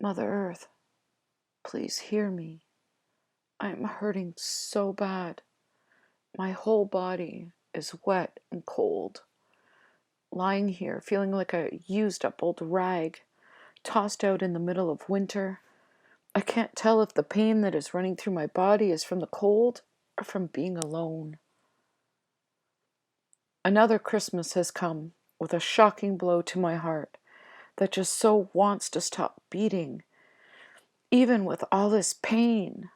Mother Earth, please hear me. I am hurting so bad. My whole body is wet and cold. Lying here, feeling like a used up old rag, tossed out in the middle of winter. I can't tell if the pain that is running through my body is from the cold or from being alone. Another Christmas has come with a shocking blow to my heart that just so wants to stop beating. Even with all this pain,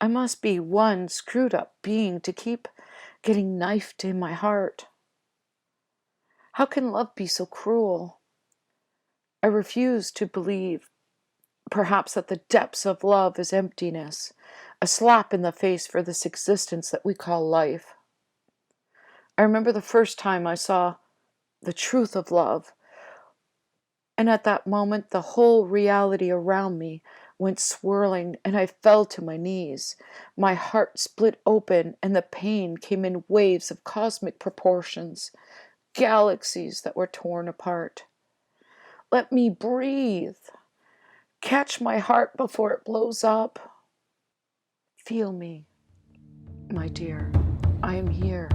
I must be one screwed up being to keep getting knifed in my heart. How can love be so cruel? I refuse to believe, perhaps, that the depths of love is emptiness, a slap in the face for this existence that we call life. I remember the first time I saw the truth of love, and at that moment the whole reality around me went swirling and I fell to my knees. My heart split open and the pain came in waves of cosmic proportions, galaxies that were torn apart. Let me breathe. Catch my heart before it blows up. Feel me, my dear. I am here,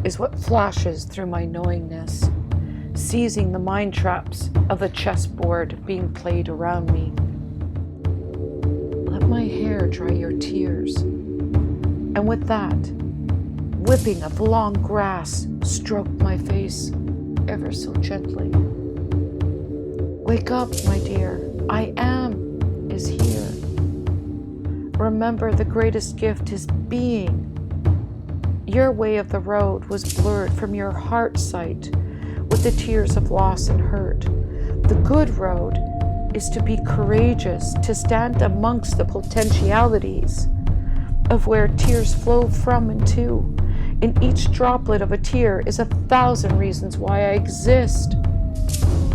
is what flashes through my knowingness, seizing the mind traps of the chessboard being played around me. Let my hair dry your tears. And with that, whipping of long grass stroked my face ever so gently. Wake up, my dear. I am is here. Remember, the greatest gift is being. Your way of the road was blurred from your heart sight with the tears of loss and hurt. The good road is to be courageous, to stand amongst the potentialities of where tears flow from and to. In each droplet of a tear is 1,000 reasons why I exist.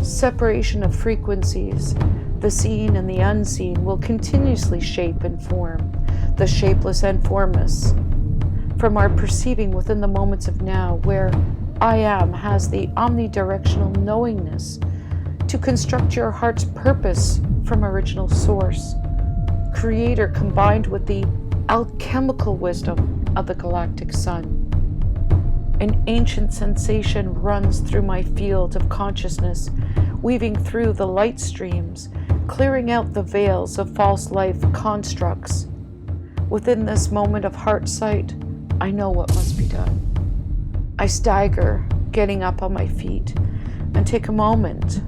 Separation of frequencies, the seen and the unseen, will continuously shape and form the shapeless and formless. From our perceiving within the moments of now, where I am has the omnidirectional knowingness to construct your heart's purpose from original source, creator combined with the alchemical wisdom of the galactic sun. An ancient sensation runs through my field of consciousness, weaving through the light streams, clearing out the veils of false life constructs. Within this moment of heart sight, I know what must be done. I stagger, getting up on my feet, and take a moment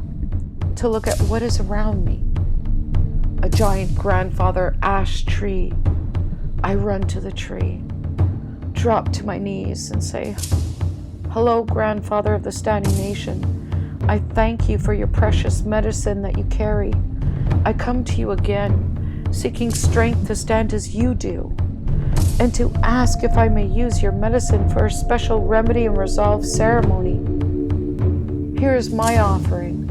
to look at what is around me. A giant grandfather ash tree. I run to the tree, drop to my knees and say, "Hello, grandfather of the standing nation. I thank you for your precious medicine that you carry. I come to you again, seeking strength to stand as you do, and to ask if I may use your medicine for a special remedy and resolve ceremony. Here is my offering,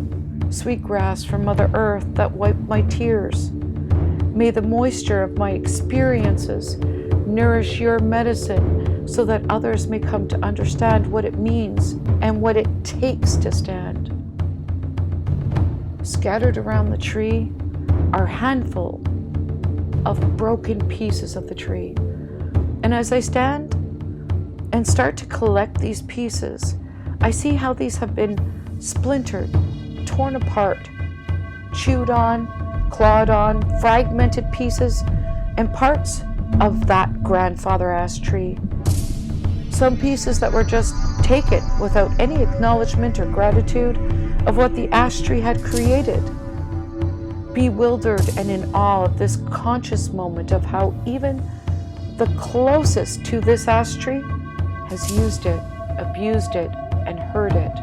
sweet grass from Mother Earth that wiped my tears. May the moisture of my experiences nourish your medicine so that others may come to understand what it means and what it takes to stand." Scattered around the tree are a handful of broken pieces of the tree. And as I stand and start to collect these pieces, I see how these have been splintered, torn apart, chewed on, clawed on, fragmented pieces and parts of that grandfather ash tree. Some pieces that were just taken without any acknowledgement or gratitude of what the ash tree had created. Bewildered and in awe of this conscious moment of how even the closest to this ash tree has used it, abused it, and hurt it.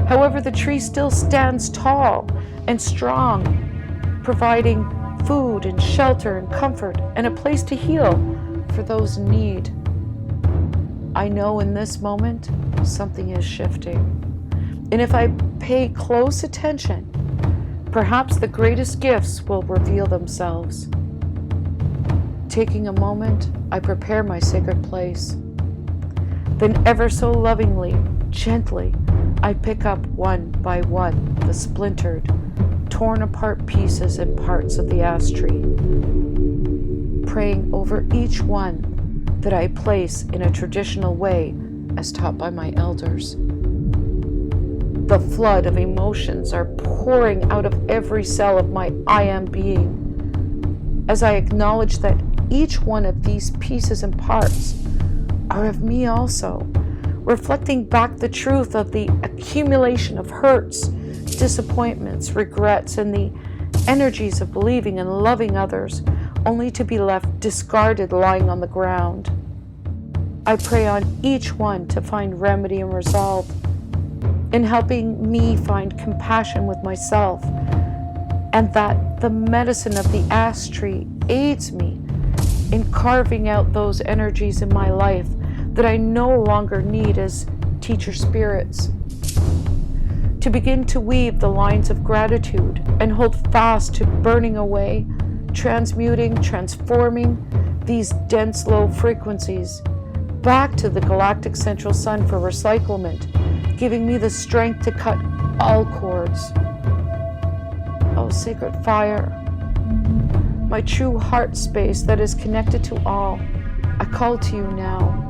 However, the tree still stands tall and strong, providing food and shelter and comfort and a place to heal for those in need. I know in this moment something is shifting. And if I pay close attention, perhaps the greatest gifts will reveal themselves. Taking a moment, I prepare my sacred place. Then ever so lovingly, gently, I pick up one by one the splintered, torn apart pieces and parts of the ash tree, praying over each one that I place in a traditional way as taught by my elders. The flood of emotions are pouring out of every cell of my I am being, as I acknowledge that each one of these pieces and parts are of me also, reflecting back the truth of the accumulation of hurts, disappointments, regrets, and the energies of believing and loving others, only to be left discarded lying on the ground. I pray on each one to find remedy and resolve, in helping me find compassion with myself, and that the medicine of the ash tree aids me in carving out those energies in my life that I no longer need as teacher spirits, to begin to weave the lines of gratitude and hold fast to burning away, transmuting, transforming these dense low frequencies back to the galactic central sun for recyclement, giving me the strength to cut all cords. Oh, sacred fire, my true heart space that is connected to all, I call to you now.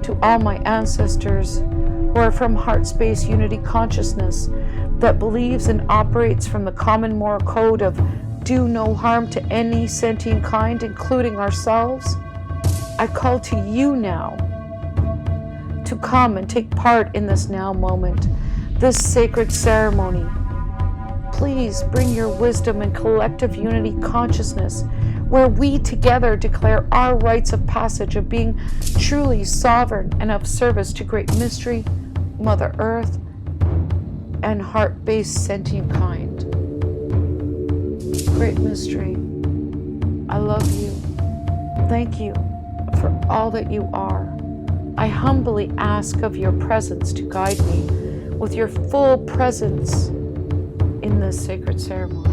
To all my ancestors who are from heart space unity consciousness that believes and operates from the common moral code of do no harm to any sentient kind, including ourselves, I call to you now to come and take part in this now moment, this sacred ceremony. Please bring your wisdom and collective unity consciousness, where we together declare our rites of passage of being truly sovereign and of service to Great Mystery, Mother Earth, and heart-based sentient kind. Great Mystery, I love you. Thank you for all that you are. I humbly ask of your presence to guide me with your full presence in this sacred ceremony.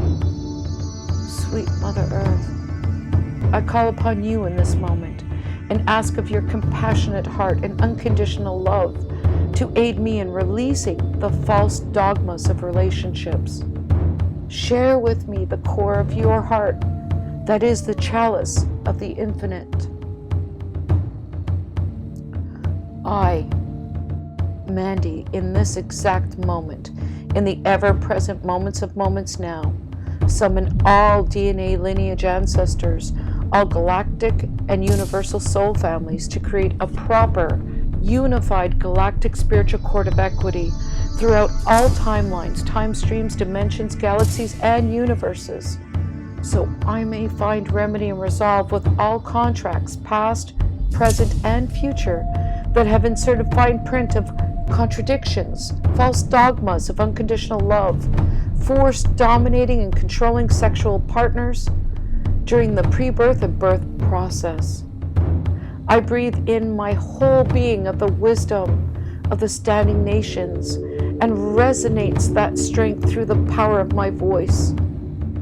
Sweet Mother Earth, I call upon you in this moment and ask of your compassionate heart and unconditional love to aid me in releasing the false dogmas of relationships. Share with me the core of your heart that is the chalice of the infinite. I, Mandy, in this exact moment, in the ever-present moments of moments now, summon all DNA lineage ancestors, all galactic and universal soul families to create a proper, unified galactic spiritual cord of equity throughout all timelines, time streams, dimensions, galaxies, and universes, so I may find remedy and resolve with all contracts, past, present, and future, that have inserted fine print of contradictions, false dogmas of unconditional love, forced, dominating, and controlling sexual partners during the pre-birth and birth process. I breathe in my whole being of the wisdom of the standing nations and resonates that strength through the power of my voice,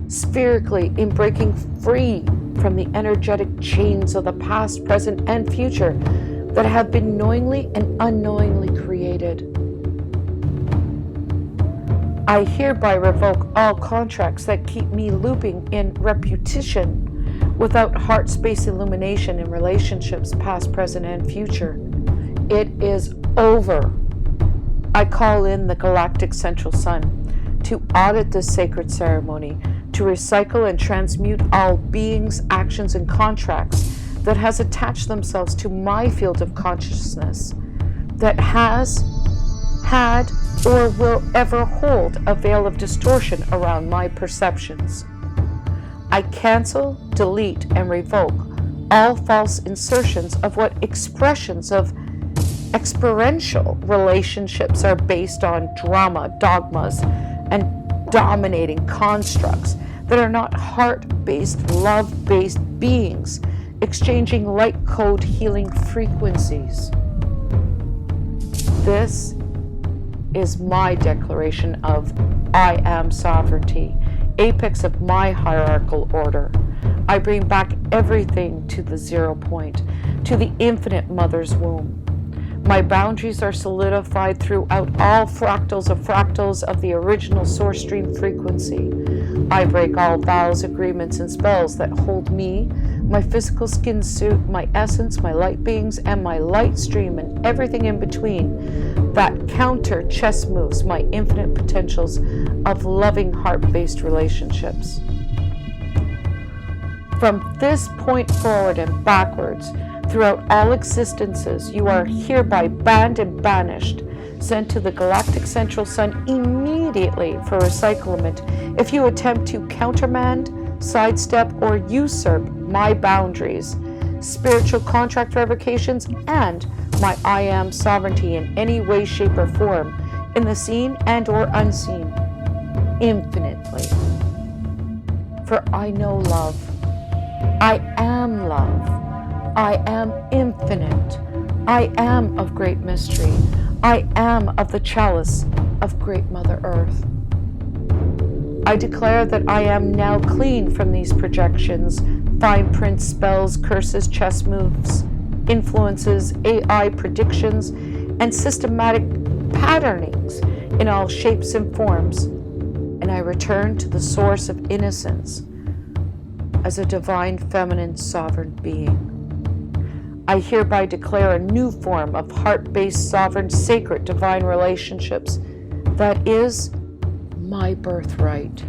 spherically in breaking free from the energetic chains of the past, present, and future that have been knowingly and unknowingly created. I hereby revoke all contracts that keep me looping in repetition without heart space illumination in relationships past, present, and future. It is over. I call in the galactic central sun to audit this sacred ceremony, to recycle and transmute all beings, actions, and contracts that has attached themselves to my field of consciousness, that has, had, or will ever hold a veil of distortion around my perceptions. I cancel, delete, and revoke all false insertions of what expressions of experiential relationships are based on drama, dogmas, and dominating constructs that are not heart-based, love-based beings exchanging light code healing frequencies. This is my declaration of I am sovereignty, apex of my hierarchical order. I bring back everything to the 0 point, to the infinite mother's womb. My boundaries are solidified throughout all fractals of the original source stream frequency. I break all vows, agreements, and spells that hold me, my physical skin suit, my essence, my light beings, and my light stream, and everything in between that counter chess moves my infinite potentials of loving heart-based relationships. From this point forward and backwards, throughout all existences, you are hereby banned and banished, sent to the galactic central sun immediately for recyclement if you attempt to countermand, sidestep, or usurp my boundaries, spiritual contract revocations, and my I am sovereignty in any way, shape, or form, in the seen and or unseen, infinitely. For I know love. I am love. I am infinite. I am of great mystery. I am of the chalice of great Mother Earth. I declare that I am now clean from these projections, fine print spells, curses, chess moves, influences, AI predictions, and systematic patternings in all shapes and forms, and I return to the source of innocence as a divine feminine sovereign being. I hereby declare a new form of heart-based, sovereign, sacred, divine relationships that is my birthright.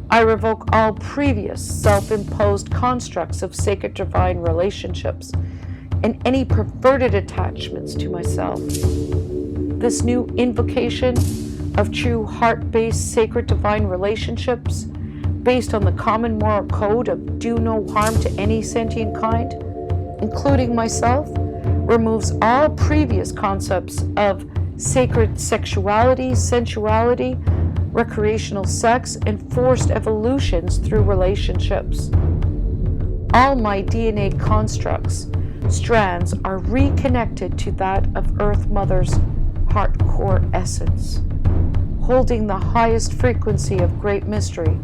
I revoke all previous self-imposed constructs of sacred divine relationships and any perverted attachments to myself. This new invocation of true heart-based, sacred divine relationships based on the common moral code of do no harm to any sentient kind, including myself, removes all previous concepts of sacred sexuality, sensuality, recreational sex, and forced evolutions through relationships. All my DNA constructs, strands, are reconnected to that of Earth Mother's heart core essence, holding the highest frequency of great mystery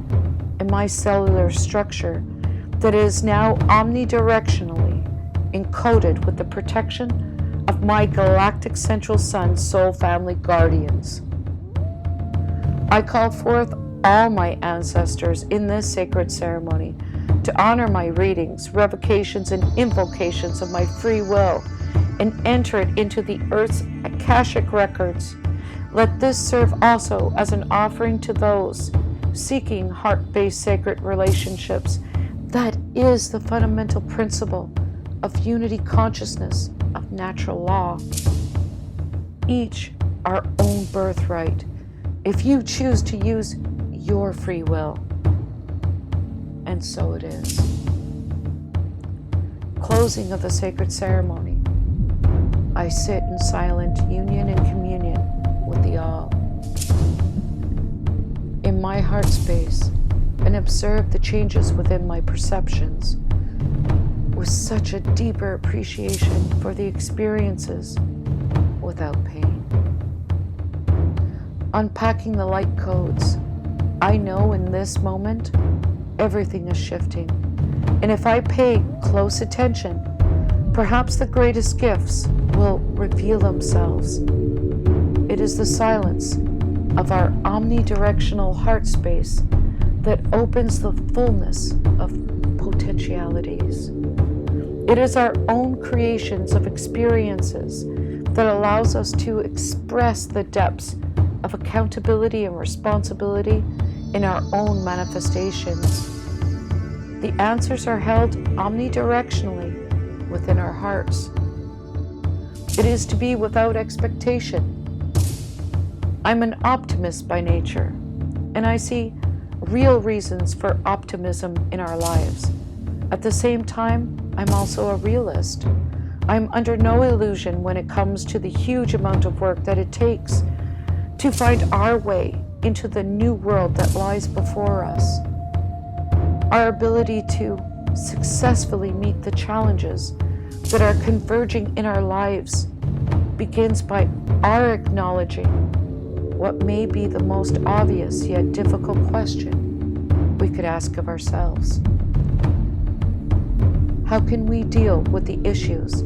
in my cellular structure that is now omnidirectionally encoded with the protection of my galactic central sun soul family guardians. I call forth all my ancestors in this sacred ceremony to honor my readings, revocations, and invocations of my free will and enter it into the Earth's Akashic records. Let this serve also as an offering to those seeking heart-based sacred relationships. That is the fundamental principle of unity consciousness of natural law. Each our own birthright, if you choose to use your free will. And so it is. Closing of the sacred ceremony. I sit in silent union and communion with the all. In my heart space, and observe the changes within my perceptions with such a deeper appreciation for the experiences without pain. Unpacking the light codes, I know in this moment everything is shifting, and if I pay close attention, perhaps the greatest gifts will reveal themselves. It is the silence of our omnidirectional heart space that opens the fullness of potentialities. It is our own creations of experiences that allows us to express the depths of accountability and responsibility in our own manifestations. The answers are held omnidirectionally within our hearts. It is to be without expectation. I'm an optimist by nature, and I see real reasons for optimism in our lives. At the same time, I'm also a realist. I'm under no illusion when it comes to the huge amount of work that it takes to find our way into the new world that lies before us. Our ability to successfully meet the challenges that are converging in our lives begins by our acknowledging what may be the most obvious yet difficult question we could ask of ourselves. How can we deal with the issues